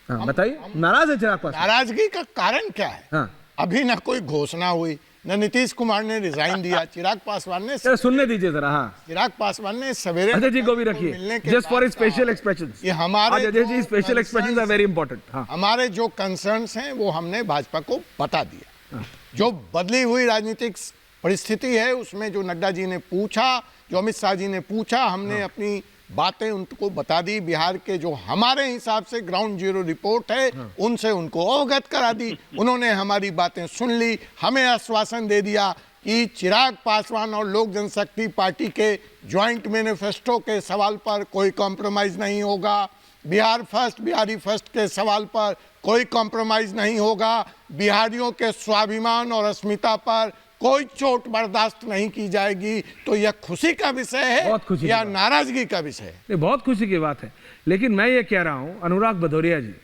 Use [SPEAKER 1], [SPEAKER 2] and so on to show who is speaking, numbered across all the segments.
[SPEAKER 1] हाँ, बताइए, नाराज है चिराग पासवान?
[SPEAKER 2] नाराजगी का कारण क्या है?
[SPEAKER 1] हाँ,
[SPEAKER 2] अभी ना कोई घोषणा हुई, न नीतीश कुमार ने रिजाइन दिया। चिराग पासवान ने
[SPEAKER 1] सुनने दीजिए जरा। हाँ,
[SPEAKER 2] चिराग पासवान ने सवेरे
[SPEAKER 1] अजय जी को भी रखिए, जस्ट फॉर स्पेशल एक्सप्रेशंस।
[SPEAKER 2] ये हमारे
[SPEAKER 1] Ajay ji special expressions are very important. हाँ,
[SPEAKER 2] हमारे जो कंसर्न्स हैं वो हमने भाजपा को बता दिया। जो बदली हुई राजनीतिक परिस्थिति है उसमें जो नड्डा जी ने पूछा, जो अमित शाह जी ने पूछा, हमने अपनी बातें उनको बता दी। बिहार के जो हमारे हिसाब से ग्राउंड जीरो रिपोर्ट है उनसे उनको अवगत करा दी। उन्होंने हमारी बातें सुन ली, हमें आश्वासन दे दिया कि चिराग पासवान और लोक जनशक्ति पार्टी के ज्वाइंट मैनिफेस्टो के सवाल पर कोई कॉम्प्रोमाइज नहीं होगा, बिहार फर्स्ट, बिहारी फर्स्ट के सवाल पर कोई कॉम्प्रोमाइज नहीं होगा, बिहारियों के स्वाभिमान और अस्मिता पर कोई चोट बर्दाश्त नहीं की जाएगी। तो यह खुशी का विषय है या नाराजगी का विषय है?
[SPEAKER 1] ये बहुत खुशी की बात है। लेकिन मैं ये कह रहा हूं, अनुराग भदौरिया जी,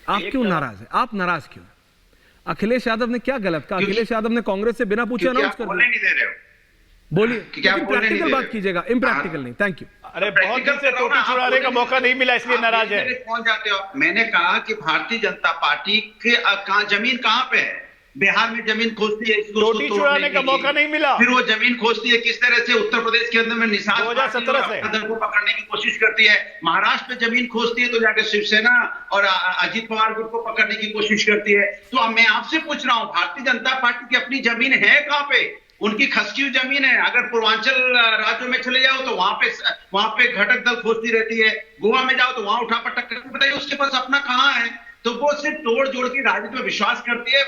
[SPEAKER 1] आप क्यों नाराज है? आप नाराज क्यों? अखिलेश यादव ने क्या गलत कहा? अखिलेश यादव ने कांग्रेस से बिना पूछे अनाउंस कर दिया। बोलिए, प्रैक्टिकल बात कीजिएगा, इम्प्रैक्टिकल नहीं। Thank you.
[SPEAKER 3] अरे बहुत दिन से टोपी छुड़ाने का मौका नहीं मिला इसलिए नाराज है।
[SPEAKER 4] पहुंच जाते हो। मैंने कहा कि भारतीय जनता पार्टी के जमीन कहां पे है? बिहार में जमीन खोजती है, इसको
[SPEAKER 3] टोपी छुड़ाने का मौका नहीं मिला।
[SPEAKER 4] फिर वो जमीन खोजती है किस तरह से? उत्तर प्रदेश के अंदर में निषाद
[SPEAKER 3] 2017 से
[SPEAKER 4] दल को पकड़ने की कोशिश करती है, महाराष्ट्र में जमीन खोजती है तो जाकर शिवसेना और अजीत पवार ग्रुप को पकड़ने की कोशिश करती है। तो अब मैं आपसे पूछ रहा हूं, भारतीय जनता पार्टी की अपनी जमीन है कहां पे? उनकी खसकी हुई जमीन है। अगर पूर्वांचल राज्यों में चले जाओ तो वहां पे घटक दल खोजती रहती है, गोवा में जाओ तो वहां उठा पटक करके बताइए उसके पास अपना कहां है? तो वो सिर्फ तोड़ जोड़ की राजनीति में विश्वास करती है।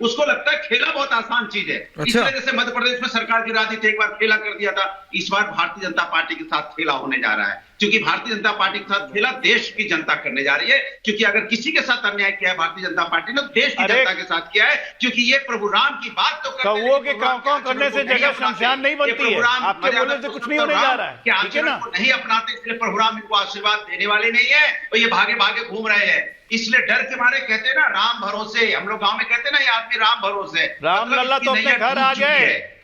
[SPEAKER 4] उसको लगता है खेला बहुत आसान चीज है। इस वजह से मध्य प्रदेश में सरकार की राजनीति एक बार खेला कर दिया था, इस बार भारतीय जनता पार्टी के साथ खेला होने जा रहा है। क्योंकि भारतीय जनता पार्टी के साथ खेला देश की जनता करने जा रही है। क्योंकि अगर किसी के साथ अन्याय किया है भारतीय जनता पार्टी ने, देश की जनता के साथ किया है। क्योंकि ये प्रभु राम की बात तो
[SPEAKER 3] कौओं के कांव करने से जगह शमशान नहीं बनती है। आपके बोलने से कुछ नहीं होने जा रहा है,
[SPEAKER 4] कि आचरण को नहीं अपनाते इसलिए प्रभु राम इनको आशीर्वाद देने वाले नहीं है और ये भागे भागे घूम रहे हैं। इसलिए डर के मारे कहते हैं ना, राम भरोसे। हम लोग गांव में कहते हैं ना, ये आदमी राम भरोसे।
[SPEAKER 3] राम लल्ला तो अपने घर आ गए।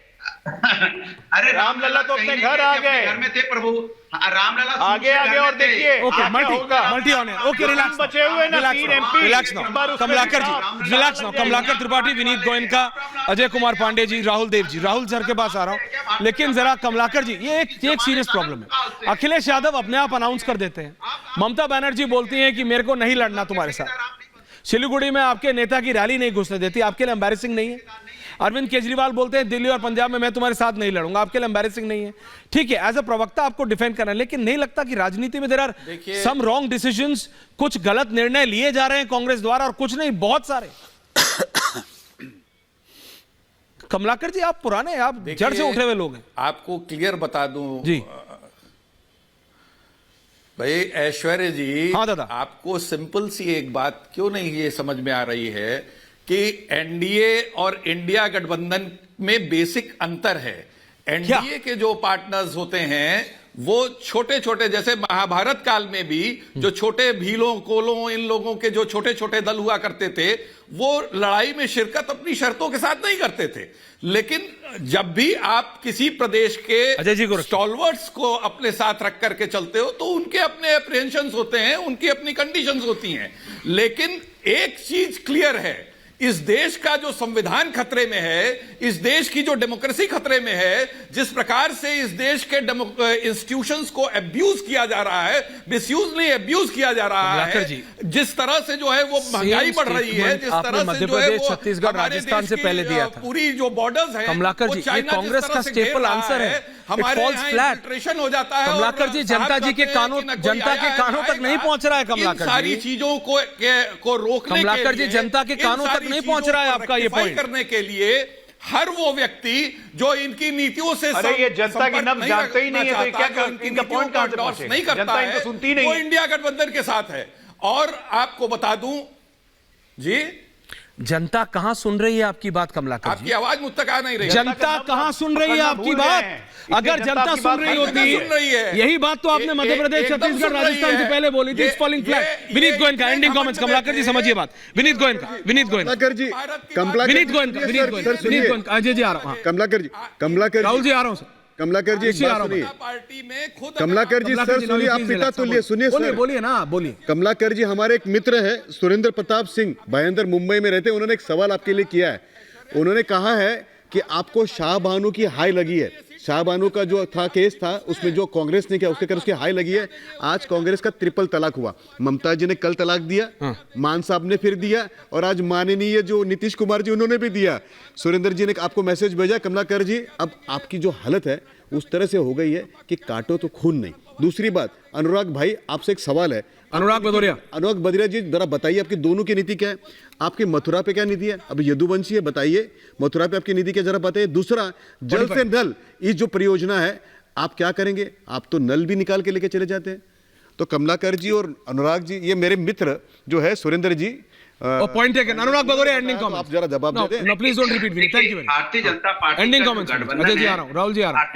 [SPEAKER 4] अरे
[SPEAKER 3] राम लल्ला तो अपने घर आ गए,
[SPEAKER 4] घर में थे प्रभु राम लल्ला।
[SPEAKER 3] आगे आगे और देखिए।
[SPEAKER 1] ओके, मल्टी ऑन है। ओके, रिलैक्स,
[SPEAKER 3] बचे हुए ना 3 MP।
[SPEAKER 1] रिलैक्स नाउ कमलाकर जी, relax now. Kamlakar Tripathi, Vineet Goenka, Ajay Kumar Pandey ji, Rahul Dev ji, Rahul sir के पास आ रहा हूं। लेकिन जरा कमलाकर जी, ये एक सीरियस प्रॉब्लम है। अखिलेश यादव अपने आप अनाउंस कर देते हैं, ममता बनर्जी बोलती हैं कि मेरे को नहीं लड़ना तुम्हारे साथ, सिलीगुड़ी में आपके नेता की रैली नहीं घुसने देती, आपके लिए एम्बैरेसिंग नहीं है? अरविंद केजरीवाल बोलते हैं दिल्ली और पंजाब में मैं तुम्हारे साथ नहीं लड़ूंगा, आपके लिए एम्बैरेसिंग नहीं है? ठीक है, एज अ प्रवक्ता आपको डिफेंड करना है, लेकिन नहीं लगता कि राजनीति में there are some wrong decisions, कुछ गलत निर्णय लिए जा रहे हैं कांग्रेस द्वारा, और कुछ नहीं बहुत सारे? कमलाकर जी, आप पुराने, आप जड़ से उठे हुए लोग हैं।
[SPEAKER 5] आपको क्लियर बता दूं
[SPEAKER 1] जी
[SPEAKER 5] भाई ऐश्वर्य जी,
[SPEAKER 1] हाँ दादा,
[SPEAKER 5] आपको सिंपल सी एक बात क्यों नहीं ये समझ में आ रही है कि एनडीए और इंडिया गठबंधन में बेसिक अंतर है। एनडीए के जो पार्टनर्स होते हैं वो छोटे छोटे, जैसे महाभारत काल में भी जो छोटे भीलों कोलों इन लोगों के जो छोटे छोटे दल हुआ करते थे, वो लड़ाई में शिरकत अपनी शर्तों के साथ नहीं करते थे। लेकिन जब भी आप किसी प्रदेश के स्टॉलवर्ड्स को अपने साथ रख करके चलते हो तो उनके अपने अप्रिहेंशंस होते हैं, उनकी अपनी कंडीशंस होती हैं। लेकिन एक चीज क्लियर है, इस देश का जो संविधान खतरे में है, इस देश की जो डेमोक्रेसी खतरे में है, जिस प्रकार से इस देश के इंस्टीट्यूशंस को अब्यूज किया जा रहा है, मिसयूज नहीं अब्यूज किया जा रहा है, जिस तरह से जो है वो महंगाई बढ़ रही है, जिस तरह से जो है वो
[SPEAKER 1] छत्तीसगढ़ राजस्थान से पहले दिया था,
[SPEAKER 5] पूरी जो बॉर्डर्स है,
[SPEAKER 1] कमलाकर जी, ये कांग्रेस का स्टेपल आंसर है,
[SPEAKER 5] हमारे
[SPEAKER 1] फ्लैट
[SPEAKER 5] हो जाता है।
[SPEAKER 1] कमलाकर जी, जनता के कानों तक नहीं पहुंच रहा है। कमलाकर
[SPEAKER 5] सारी चीजों को रोकने,
[SPEAKER 1] कमलाकर जी, जनता के कानों तक नहीं पहुंच रहा है आपका ये पॉइंट
[SPEAKER 5] करने के लिए हर वो व्यक्ति जो इनकी नीतियों से,
[SPEAKER 3] अरे ये जनता की नब्ज जानते ही नहीं है, तो क्या इनका पॉइंट कहां से पहुंचे?
[SPEAKER 5] नहीं करता
[SPEAKER 3] जनता इनको सुनती नहीं
[SPEAKER 5] है,
[SPEAKER 3] है।
[SPEAKER 5] वो इंडिया गठबंधन के साथ है। और आपको बता दूं जी,
[SPEAKER 1] जनता कहां सुन रही है आपकी बात? कमलाकर जी,
[SPEAKER 5] आपकी आवाज मुझ तक आ नहीं रही।
[SPEAKER 1] जनता कहां सुन रही है आपकी बात? अगर जनता सुन रही होती, यही बात तो आपने मध्य प्रदेश, छत्तीसगढ़, राजस्थान से पहले बोली थी। Falling flat. Vineet Goenka, ending comments. Kamalakar ji समझिए बात। विनीत गोयनका, अजय जी आ रहा हूं।
[SPEAKER 6] राहुल जी आ रहा हूं सर। कमलाकर जी एक
[SPEAKER 1] इसी आ
[SPEAKER 6] बात
[SPEAKER 1] रहा हूं।
[SPEAKER 6] सुनिए,
[SPEAKER 5] पार्टी में खुद
[SPEAKER 6] कमलाकर जी
[SPEAKER 1] कमलाकर
[SPEAKER 6] सर
[SPEAKER 1] जी,
[SPEAKER 6] सुनिए,
[SPEAKER 1] now
[SPEAKER 6] आप
[SPEAKER 1] you
[SPEAKER 6] पिता
[SPEAKER 1] relax,
[SPEAKER 6] तुल्य सुनिए
[SPEAKER 1] बोलिए
[SPEAKER 6] सर।
[SPEAKER 1] बोलिए ना, बोलिए।
[SPEAKER 6] कमलाकर जी हमारे एक मित्र है सुरेंद्र प्रताप सिंह भाईंदर, मुंबई में रहते हैं। उन्होंने एक सवाल आपके लिए किया है। उन्होंने कहा है कि आपको शाहबानो की हाई लगी है। शाहबानो का जो था केस था, उसमें जो कांग्रेस ने किया उसके कर उसकी हाई लगी है। आज कांग्रेस का ट्रिपल तलाक हुआ। ममता जी ने कल तलाक दिया, मान साहब ने फिर दिया, और आज माननीय जो नीतीश कुमार जी उन्होंने भी दिया। सुरेंद्र जी ने आपको मैसेज भेजा, कमलाकर जी अब आपकी जो हालत है उस तरह से हो गई है कि काटो तो खून नहीं। दूसरी बात, अनुराग भाई आपसे एक सवाल है।
[SPEAKER 1] अनुराग भदौरिया
[SPEAKER 6] जी जरा बताइए आपकी दोनों की नीति क्या है? आपकी मथुरा पे क्या नीति है? अभी यदुवंशी है, बताइए मथुरा पे आपकी नीति क्या, जरा बताइए। दूसरा, जल से नल, ये जो परियोजना है आप क्या करेंगे? आप तो नल भी निकाल के लेके चले जाते हैं। तो कमलाकर जी और अनुराग जी, ये मेरे मित्र जो है Surendra ji,
[SPEAKER 1] point taken. Anurag Bhadauria ending
[SPEAKER 6] to
[SPEAKER 1] comment.
[SPEAKER 6] आप जरा जवाब दे दें।
[SPEAKER 1] No please don't repeat me, thank you very much.
[SPEAKER 4] Bharatiya Janata party
[SPEAKER 1] ending
[SPEAKER 4] का
[SPEAKER 1] कमेंट्स
[SPEAKER 4] जो गठबंधन
[SPEAKER 1] अजय जी
[SPEAKER 4] है,
[SPEAKER 1] आ रहा हूं, राहुल जी आ रहा हूं।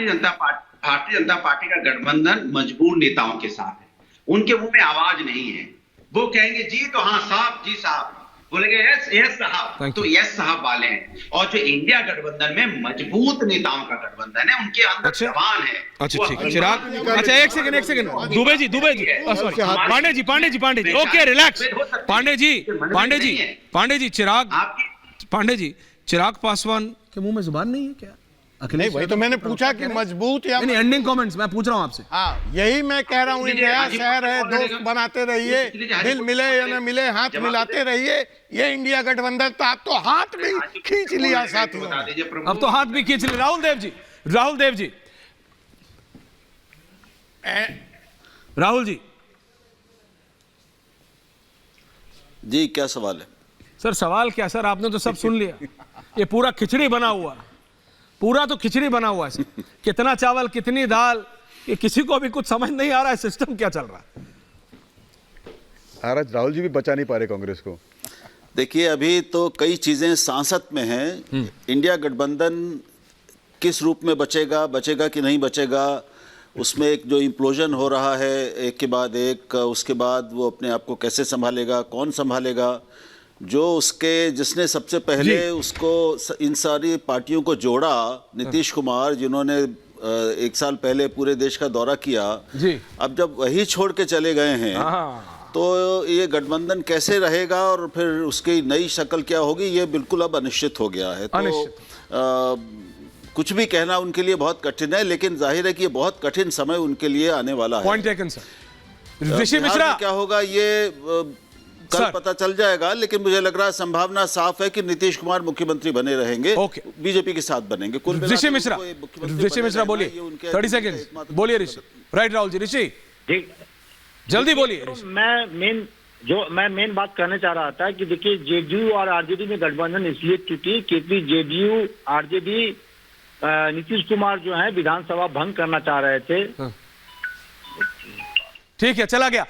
[SPEAKER 4] भारतीय जनता पार्टी का गठबंधन मजबूर नेताओं के साथ है। उनके मुंह में आवाज नहीं है। वो कहेंगे जी तो हाँ साहब, जी साहब, बोलेंगे यस यस साहब,
[SPEAKER 1] Thank
[SPEAKER 4] तो
[SPEAKER 1] you.
[SPEAKER 4] यस साहब वाले हैं। और जो इंडिया गठबंधन में मजबूत नेताओं का गठबंधन है, उनके अंदर
[SPEAKER 1] अच्छा।
[SPEAKER 4] जवान है।
[SPEAKER 1] अच्छा
[SPEAKER 4] वो
[SPEAKER 1] ठीक है,
[SPEAKER 4] हर-
[SPEAKER 1] चिराग। अच्छा एक second Dubey ji sorry, Pandey ji okay relax. Pandey ji चिराग,
[SPEAKER 4] आपकी
[SPEAKER 1] पांडे जी चिराग पासवान के मुंह में जुबान नहीं है क्या?
[SPEAKER 2] नहीं,
[SPEAKER 1] अखिलेश
[SPEAKER 2] वही तो मैंने पूछा कि मजबूत या
[SPEAKER 1] नहीं, एंडिंग कमेंट्स मैं पूछ रहा हूं आपसे।
[SPEAKER 2] हाँ, यही मैं कह रहा हूँ। नया शहर है, दोस्त बनाते रहिए, दिल मिले या न मिले, हाथ मिलाते रहिए। ये इंडिया गठबंधन था, आप तो हाथ भी खींच लिया साथियों
[SPEAKER 4] बता
[SPEAKER 2] ने।
[SPEAKER 4] दीजिए प्रभु।
[SPEAKER 1] अब तो हाथ भी खींच ले। राहुल देव जी राहुल जी
[SPEAKER 7] जी, क्या सवाल है?
[SPEAKER 1] सर सवाल क्या सर, आपने तो सब सुन लिया। ये पूरा खिचड़ी बना हुआ, पूरा तो खिचड़ी बना हुआ है सर। कितना चावल कितनी दाल, ये किसी को भी कुछ समझ नहीं आ रहा है, सिस्टम क्या चल रहा है।
[SPEAKER 6] आज राहुल जी भी बचा नहीं पा रहे कांग्रेस को।
[SPEAKER 7] देखिए, अभी तो कई चीज़ें सांसत में हैं। इंडिया गठबंधन किस रूप में बचेगा कि नहीं बचेगा, उसमें एक जो इम्प्लोजन हो रहा है एक के बाद एक, उसके बाद वो अपने आप को कैसे संभालेगा, कौन संभालेगा, जो उसके जिसने सबसे पहले उसको इन सारी पार्टियों को जोड़ा, नीतीश कुमार, जिन्होंने 1 साल पहले पूरे देश का दौरा किया
[SPEAKER 1] जी।
[SPEAKER 7] अब जब वही छोड़ के चले गए हैं, तो ये गठबंधन कैसे रहेगा और फिर उसकी नई शक्ल क्या होगी, ये बिल्कुल अब अनिश्चित हो गया है। तो कुछ भी कहना उनके लिए बहुत कठिन है, लेकिन जाहिर है कि ये बहुत कठिन समय उनके लिए आने वाला है।
[SPEAKER 1] Point taken sir. Rishi
[SPEAKER 7] Bihar
[SPEAKER 1] Mishra
[SPEAKER 7] में क्या होगा ये कल
[SPEAKER 1] सर।
[SPEAKER 7] पता चल जाएगा, लेकिन मुझे लग रहा है संभावना साफ है कि नीतीश कुमार मुख्यमंत्री बने रहेंगे,
[SPEAKER 1] ओके।
[SPEAKER 7] बीजेपी के साथ बनेंगे। कुल मिलाकर
[SPEAKER 1] ऋषि मिश्रा,
[SPEAKER 7] उनको ये मुख्यमंत्री
[SPEAKER 1] ऋषि
[SPEAKER 7] बने
[SPEAKER 1] मिश्रा
[SPEAKER 7] रहना,
[SPEAKER 1] बोलिए,
[SPEAKER 7] ये उनके
[SPEAKER 1] 30 सेकेंड बोलिए ऋषि। राइट राहुल जी, ऋषि
[SPEAKER 8] जी,
[SPEAKER 1] जल्दी बोलिए ऋषि।
[SPEAKER 8] मैं मेन बात कहना चाह रहा था कि देखिए, जेडीयू और आरजेडी में गठबंधन इसलिए टूटी क्योंकि जेडीयू आरजेडी नीतीश कुमार जो है विधानसभा भंग करना चाह रहे थे।
[SPEAKER 1] ठीक है, चला गया।